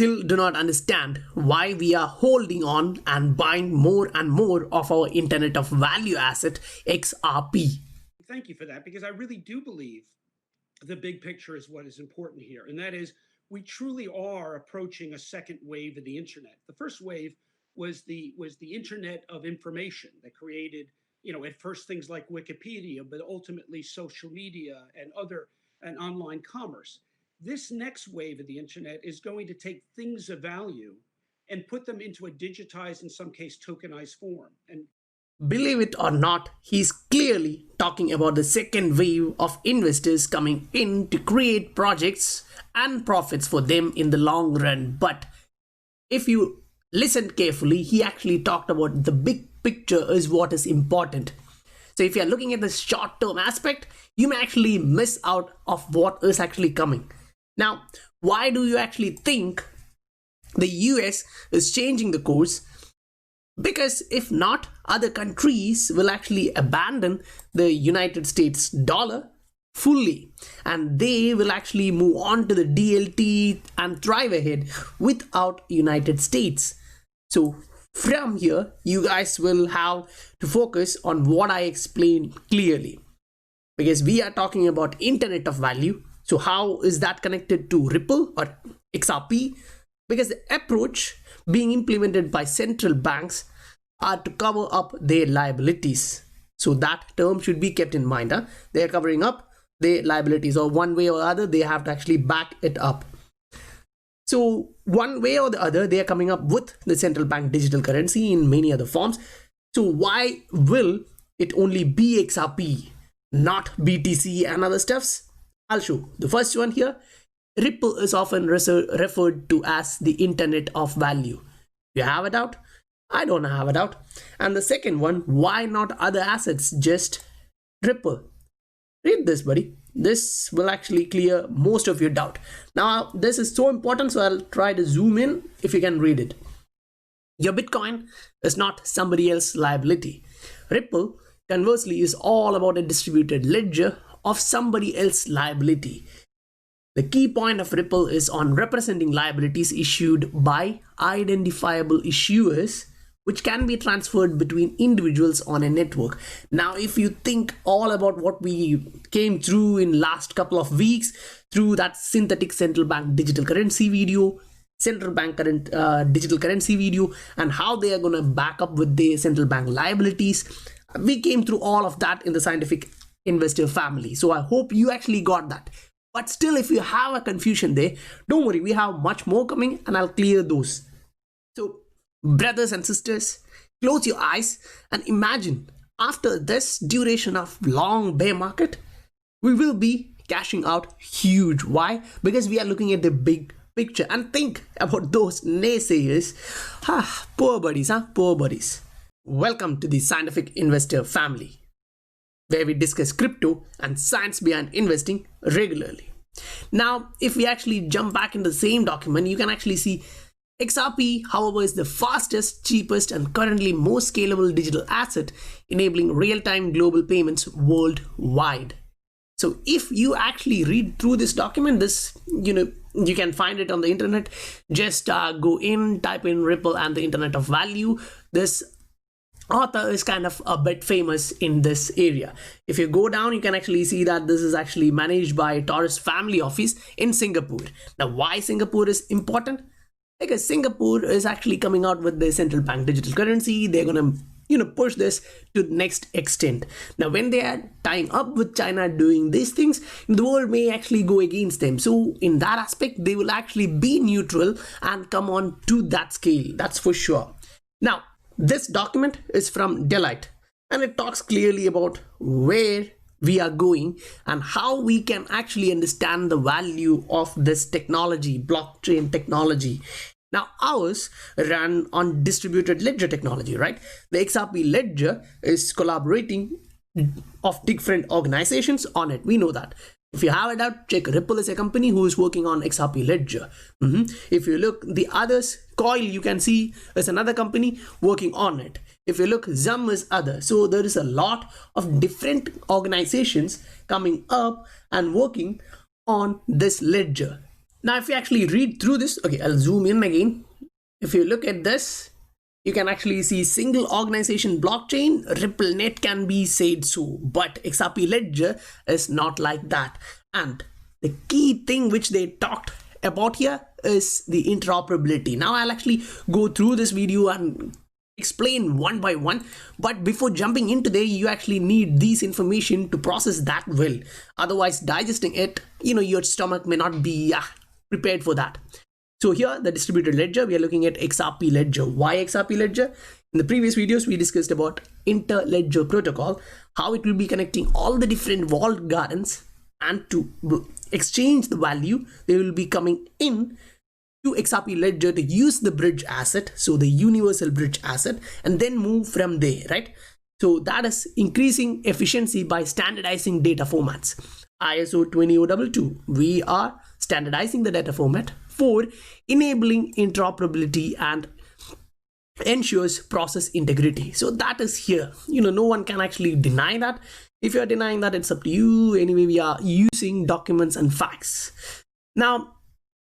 still do not understand why we are holding on and buying more and more of our Internet of Value asset, XRP. Thank you for that, because I really do believe the big picture is what is important here. And that is, we truly are approaching a second wave of the internet. The first wave was the internet of information that created, at first things like Wikipedia, but ultimately social media and online commerce. This next wave of the internet is going to take things of value and put them into a digitized, in some case tokenized form. And believe it or not, he's clearly talking about the second wave of investors coming in to create projects and profits for them in the long run. But if you listen carefully, he actually talked about the big picture is what is important. So if you're looking at the short-term aspect, you may actually miss out of what is actually coming. Now, why do you actually think the US is changing the course? Because if not, other countries will actually abandon the United States dollar fully, and they will actually move on to the DLT and thrive ahead without United States. So from here, you guys will have to focus on what I explained clearly, because we are talking about Internet of Value. So how is that connected to Ripple or XRP? Because the approach being implemented by central banks are to cover up their liabilities. So that term should be kept in mind. They are covering up their liabilities, or one way or other, they have to actually back it up. So one way or the other, they are coming up with the central bank digital currency in many other forms. So why will it only be XRP, not BTC and other stuffs? I'll show. The first one here, Ripple is often referred to as the Internet of Value. You have a doubt? I don't have a doubt. And the second one, why not other assets, just Ripple? Read this, buddy. This will actually clear most of your doubt. Now, this is so important, so I'll try to zoom in if you can read it. Your Bitcoin is not somebody else's liability. Ripple, conversely, is all about a distributed ledger of somebody else's liability. The key point of Ripple is on representing liabilities issued by identifiable issuers, which can be transferred between individuals on a network. Now, if you think all about what we came through in last couple of weeks through that synthetic central bank digital currency video, central bank digital currency video, and how they are going to back up with their central bank liabilities, we came through all of that in the scientific investor family. So I hope you actually got that. But still, if you have a confusion there, don't worry, we have much more coming and I'll clear those. So brothers and sisters, close your eyes and imagine after this duration of long bear market, we will be cashing out huge. Why? Because we are looking at the big picture. And think about those naysayers. Poor buddies, poor buddies. Welcome to the scientific investor family, where we discuss crypto and science behind investing regularly. Now, if we actually jump back in the same document, you can actually see XRP, however, is the fastest, cheapest, and currently most scalable digital asset, enabling real-time global payments worldwide. So if you actually read through this document, this, you can find it on the internet. Just go in, type in Ripple and the Internet of Value. This author is kind of a bit famous in this area. If you go down, you can actually see that this is actually managed by Taurus family office in Singapore. Now, why Singapore is important? Because Singapore is actually coming out with their central bank digital currency. They're going to push this to the next extent. Now, when they are tying up with China doing these things, the world may actually go against them. So in that aspect, they will actually be neutral and come on to that scale. That's for sure. Now, this document is from Deloitte, and it talks clearly about where we are going and how we can actually understand the value of this technology, blockchain technology. Now, ours run on distributed ledger technology, right? The XRP ledger is collaborating of different organizations on it. We know that. If you have a doubt, check. Ripple is a company who is working on XRP ledger. If you look the others, Coil, you can see is another company working on it. If you look, Zum is other. So there is a lot of different organizations coming up and working on this ledger. Now, if you actually read through this, okay, I'll zoom in again. If you look at this, you can actually see single organization blockchain, RippleNet can be said so, but XRP Ledger is not like that. And the key thing which they talked about here is the interoperability. Now I'll actually go through this video and explain one by one, but before jumping into there, you actually need these information to process that well. Otherwise, digesting it, your stomach may not be prepared for that. So here, the distributed ledger, we are looking at XRP ledger. Why XRP ledger? In the previous videos, we discussed about inter-ledger protocol, how it will be connecting all the different walled gardens, and to exchange the value, they will be coming in to XRP ledger to use the bridge asset, so the universal bridge asset, and then move from there, right? So that is increasing efficiency by standardizing data formats. ISO 20022, we are standardizing the data format for enabling interoperability and ensures process integrity. So that is here. No one can actually deny that. If you're denying that, it's up to you. Anyway, we are using documents and facts. Now,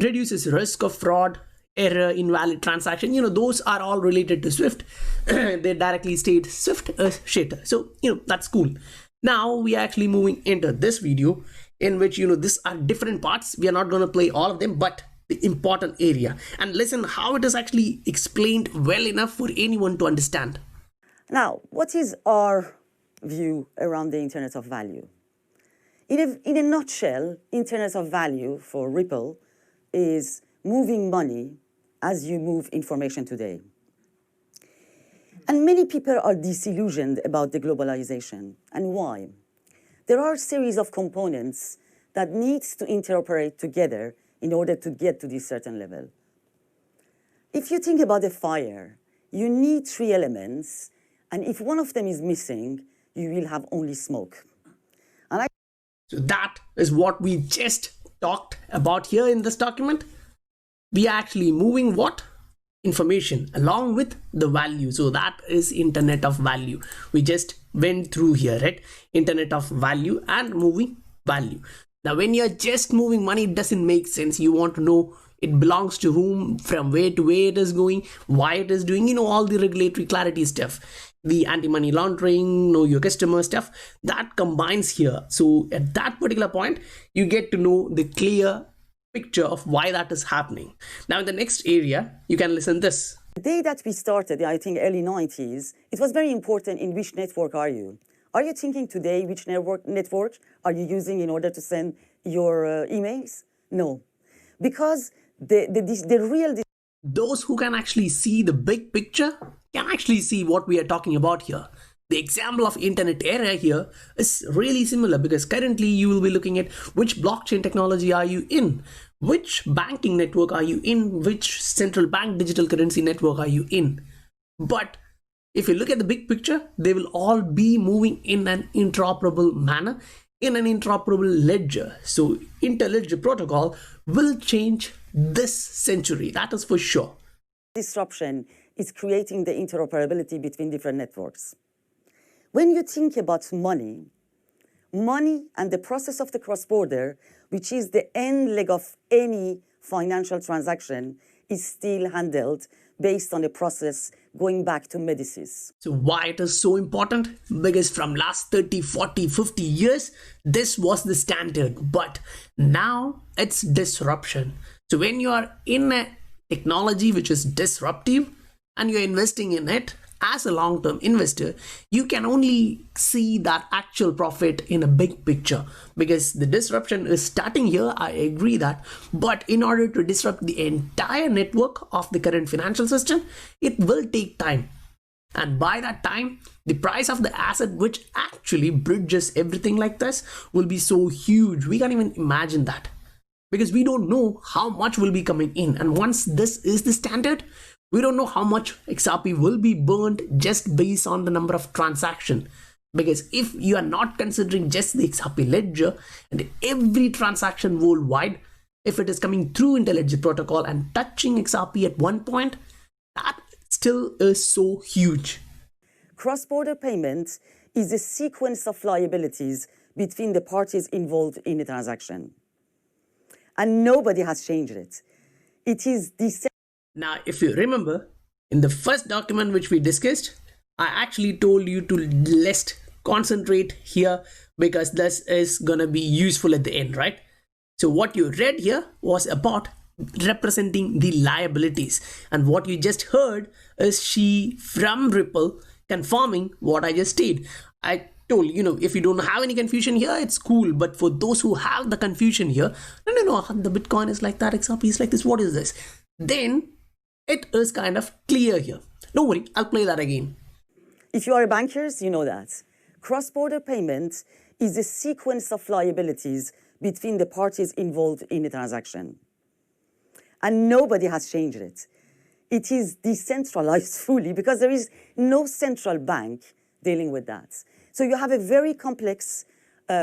reduces risk of fraud, error, invalid transaction. Those are all related to Swift. They directly state Swift shader. So, that's cool. Now we are actually moving into this video in which, these are different parts. We are not going to play all of them, but the important area, and listen how it is actually explained well enough for anyone to understand. Now, what is our view around the Internet of Value? In a nutshell, Internet of Value for Ripple is moving money as you move information today. And many people are disillusioned about the globalization. And why? There are a series of components that need to interoperate together in order to get to this certain level. If you think about a fire, you need 3 elements, and if one of them is missing, you will have only smoke. So that is what we just talked about here in this document. We are actually moving what? Information along with the value. So that is Internet of Value. We just went through here, right? Internet of Value and moving value. Now, when you're just moving money, it doesn't make sense. You want to know it belongs to whom, from where to where it is going, why it is doing, all the regulatory clarity stuff, the anti-money laundering, know your customer stuff, that combines here. So at that particular point, you get to know the clear picture of why that is happening. Now, in the next area, you can listen this. The day that we started, I think early 90s, it was very important in which network are you. Are you thinking today which network are you using in order to send your emails? No, because the real... Those who can actually see the big picture can actually see what we are talking about here. The example of internet era here is really similar, because currently you will be looking at which blockchain technology are you in, which banking network are you in, which central bank digital currency network are you in. But if you look at the big picture, they will all be moving in an interoperable manner, in an interoperable ledger. So interledger protocol will change this century, that is for sure. Disruption is creating the interoperability between different networks. When you think about money and the process of the cross-border, which is the end leg of any financial transaction, is still handled based on a process going back to Medicis. So why it is so important? Because from last 30, 40, 50 years, this was the standard, but now it's disruption. So when you are in a technology which is disruptive and you're investing in it, as a long-term investor, you can only see that actual profit in a big picture, because the disruption is starting here. I agree that, but in order to disrupt the entire network of the current financial system, it will take time. And by that time, the price of the asset which actually bridges everything like this will be so huge. We can't even imagine that, because we don't know how much will be coming in. And once this is the standard, we don't know how much XRP will be burned just based on the number of transactions. Because if you are not considering just the XRP ledger and every transaction worldwide, if it is coming through interledger protocol and touching XRP at one point, that still is so huge. Cross-border payments is a sequence of liabilities between the parties involved in a transaction. and nobody has changed it. It is the Now, if you remember, in the first document which we discussed, I actually told you to less concentrate here because this is gonna be useful at the end, right? So what you read here was about representing the liabilities, and what you just heard is she from Ripple confirming what I just stated. I told if you don't have any confusion here, it's cool, but for those who have the confusion here, no, the Bitcoin is like that, XRP is like this, what is this, then it is kind of clear here. Don't worry, I'll play that again. If you are bankers, you know that. Cross-border payment is a sequence of liabilities between the parties involved in the transaction. And nobody has changed it. It is decentralized fully because there is no central bank dealing with that. So you have a very complex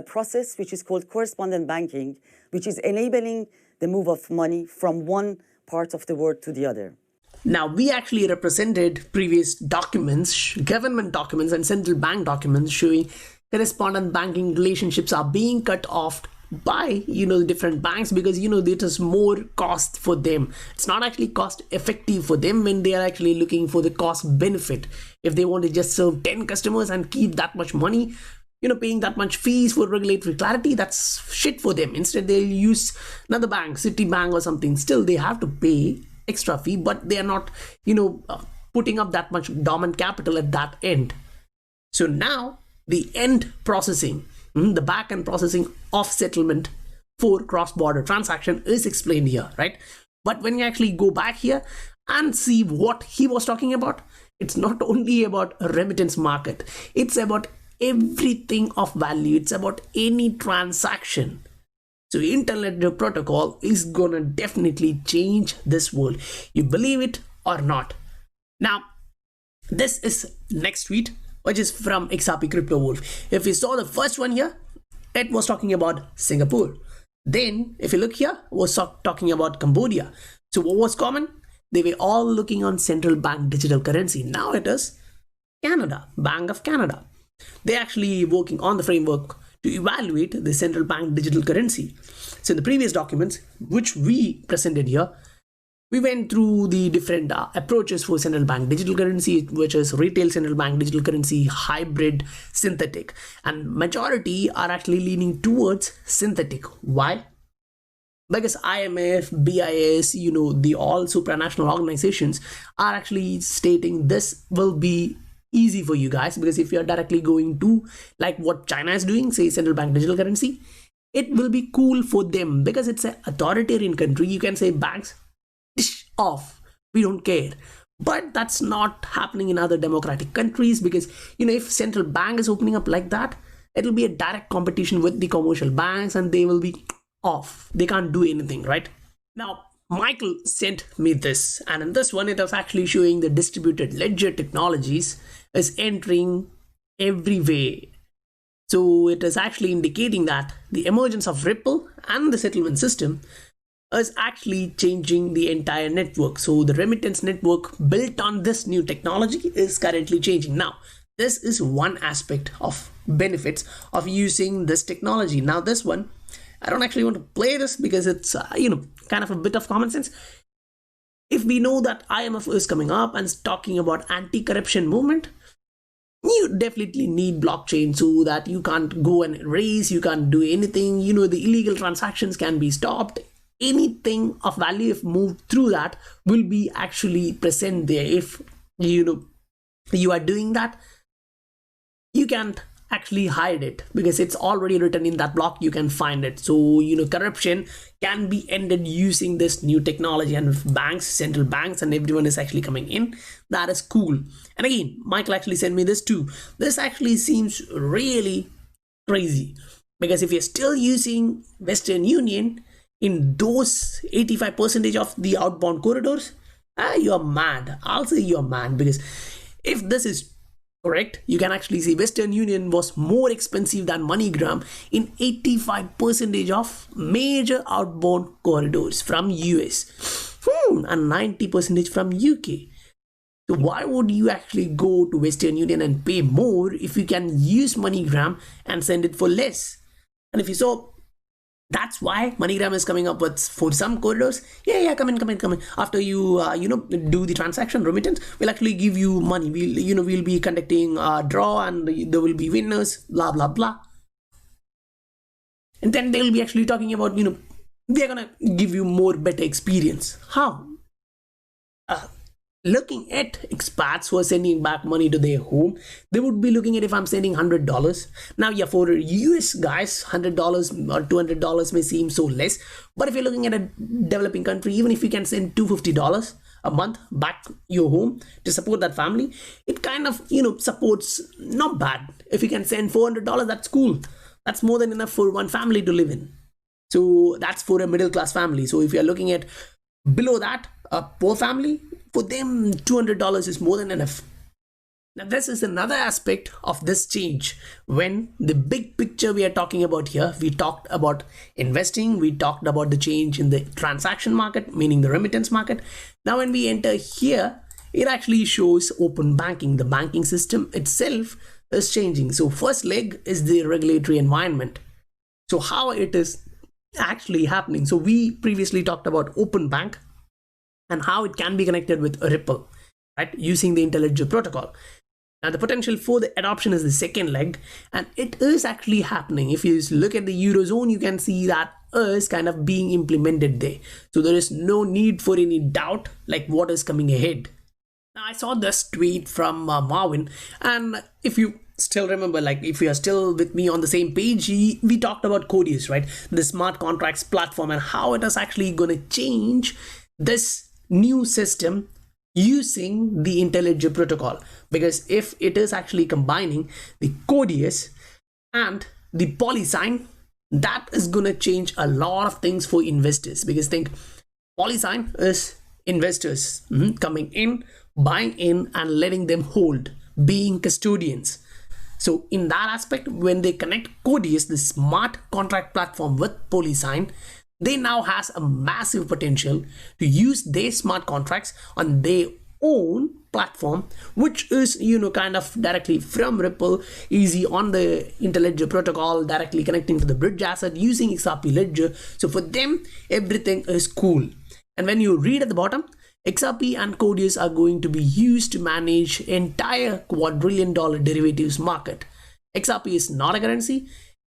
process which is called correspondent banking, which is enabling the move of money from one part of the world to the other. Now, we actually represented previous documents, government documents and central bank documents showing correspondent banking relationships are being cut off by different banks because it is more cost for them. It's not actually cost effective for them when they are actually looking for the cost benefit. If they want to just serve 10 customers and keep that much money, paying that much fees for regulatory clarity, that's shit for them. Instead, they'll use another bank, Citibank or something. Still, they have to pay extra fee, but they are not putting up that much dormant capital at that end. So now the end processing, the back end processing of settlement for cross-border transaction is explained here, right? But when you actually go back here and see what he was talking about, it's not only about a remittance market, it's about everything of value. It's about any transaction. So Internet Protocol is gonna definitely change this world. You believe it or not. Now, this is next tweet, which is from XRP Crypto Wolf. If we saw the first one here, it was talking about Singapore. Then, if you look here, it was talking about Cambodia. So what was common? They were all looking on central bank digital currency. Now it is Canada, Bank of Canada. They're actually working on the framework to evaluate the central bank digital currency. So in the previous documents, which we presented here, we went through the different approaches for central bank digital currency, which is retail central bank digital currency, hybrid, synthetic. And majority are actually leaning towards synthetic. Why? Because IMF, BIS, the all supranational organizations are actually stating this will be easy for you guys, because if you're directly going to like what China is doing, say central bank digital currency, it will be cool for them because it's an authoritarian country. You can say banks off, we don't care. But that's not happening in other democratic countries, because if central bank is opening up like that, it'll be a direct competition with the commercial banks and they will be off. They can't do anything, right? Now Michael sent me this, and in this one it was actually showing the distributed ledger technologies is entering everywhere. So it is actually indicating that the emergence of Ripple and the settlement system is actually changing the entire network. So the remittance network built on this new technology is currently changing. Now, this is one aspect of benefits of using this technology. Now this one, I don't actually want to play this because it's kind of a bit of common sense. If we know that IMF is coming up and talking about anti-corruption movement, you definitely need blockchain so that you can't go and raise, you can't do anything, the illegal transactions can be stopped. Anything of value if moved through that will be actually present there. If you are doing that, you can't actually hide it because it's already written in that block, you can find it. So corruption can be ended using this new technology, and if banks, central banks and everyone is actually coming in, that is cool. And again, Michael actually sent me this too. This actually seems really crazy, because if you're still using Western Union in those 85% of the outbound corridors, you're mad. I'll say you're mad, because if this is correct, you can actually see Western Union was more expensive than MoneyGram in 85% of major outbound corridors from US and 90% from UK. So why would you actually go to Western Union and pay more if you can use MoneyGram and send it for less? And if you saw That's why MoneyGram is coming up with, for some corridors, yeah, come in. After you, do the transaction remittance, we'll actually give you money. We'll be conducting a draw and there will be winners, blah, blah, blah. And then they'll be actually talking about, they're going to give you more better experience. How? Looking at expats who are sending back money to their home, they would be looking at if I'm sending $100. Now, yeah, for US guys, $100 or $200 may seem so less. But if you're looking at a developing country, even if you can send $250 a month back your home to support that family, it kind of, supports not bad. If you can send $400, that's cool. That's more than enough for one family to live in. So that's for a middle class family. So if you're looking at below that, a poor family, for them $200 is more than enough. Now this is another aspect of this change. When the big picture we are talking about here, we talked about investing, we talked about the change in the transaction market, meaning the remittance market. Now when we enter here, it actually shows open banking. The banking system itself is changing. So first leg is the regulatory environment. So how it is actually happening. So we previously talked about open bank and how it can be connected with Ripple, right, using the IntelliJ protocol. Now the potential for the adoption is the second leg, and it is actually happening. If you look at the Eurozone, you can see that is kind of being implemented there. So there is no need for any doubt like what is coming ahead. Now I saw this tweet from Marvin, and if you still remember, like if you are still with me on the same page, we talked about Codius, right, the smart contracts platform, and how it is actually going to change this new system using the IntelliJ protocol. Because if it is actually combining the Codius and the Polysign, that is going to change a lot of things for investors. Because think, Polysign is investors coming in, buying in and letting them hold, being custodians. So in that aspect, when they connect Codius, the smart contract platform, with Polysign, they now has a massive potential to use their smart contracts on their own platform, which is kind of directly from Ripple, easy on the IntelliJ protocol, directly connecting to the bridge asset using XRP ledger. So for them, everything is cool. And when you read at the bottom, XRP and Codius are going to be used to manage entire quadrillion-dollar derivatives market. XRP is not a currency.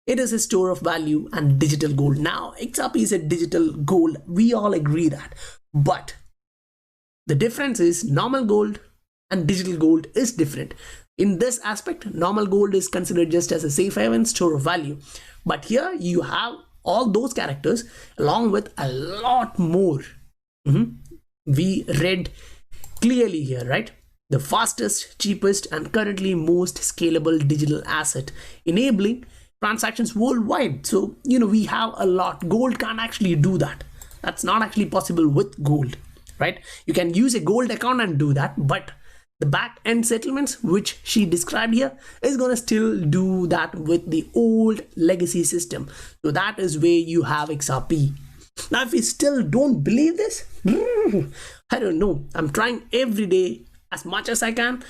It is a store of value and digital gold. Now, XRP is a digital gold. We all agree that. But the difference is normal gold and digital gold is different. In this aspect, normal gold is considered just as a safe haven store of value. But here you have all those characters along with a lot more. We read clearly here, right? The fastest, cheapest, and currently most scalable digital asset, enabling transactions worldwide. So we have a lot. Gold can't actually do that. That's not actually possible with gold, right? You can use a gold account and do that, but the back end settlements which she described here is going to still do that with the old legacy system. So that is where you have XRP. Now if you still don't believe this, I don't know. I'm trying every day as much as I can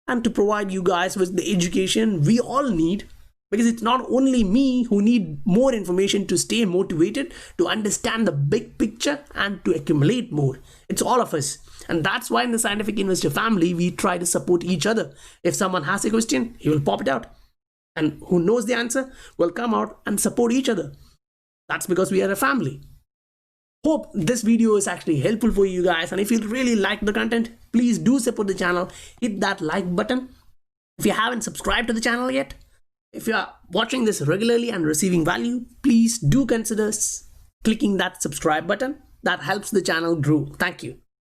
and to provide you guys with the education we all need. Because it's not only me who need more information to stay motivated, to understand the big picture and to accumulate more. It's all of us. And that's why in the Scientific Investor family, we try to support each other. If someone has a question, he will pop it out. And who knows the answer will come out and support each other. That's because we are a family. Hope this video is actually helpful for you guys. And if you really like the content, please do support the channel. Hit that like button. If you haven't subscribed to the channel yet, if you are watching this regularly and receiving value, please do consider clicking that subscribe button. That helps the channel grow. Thank you.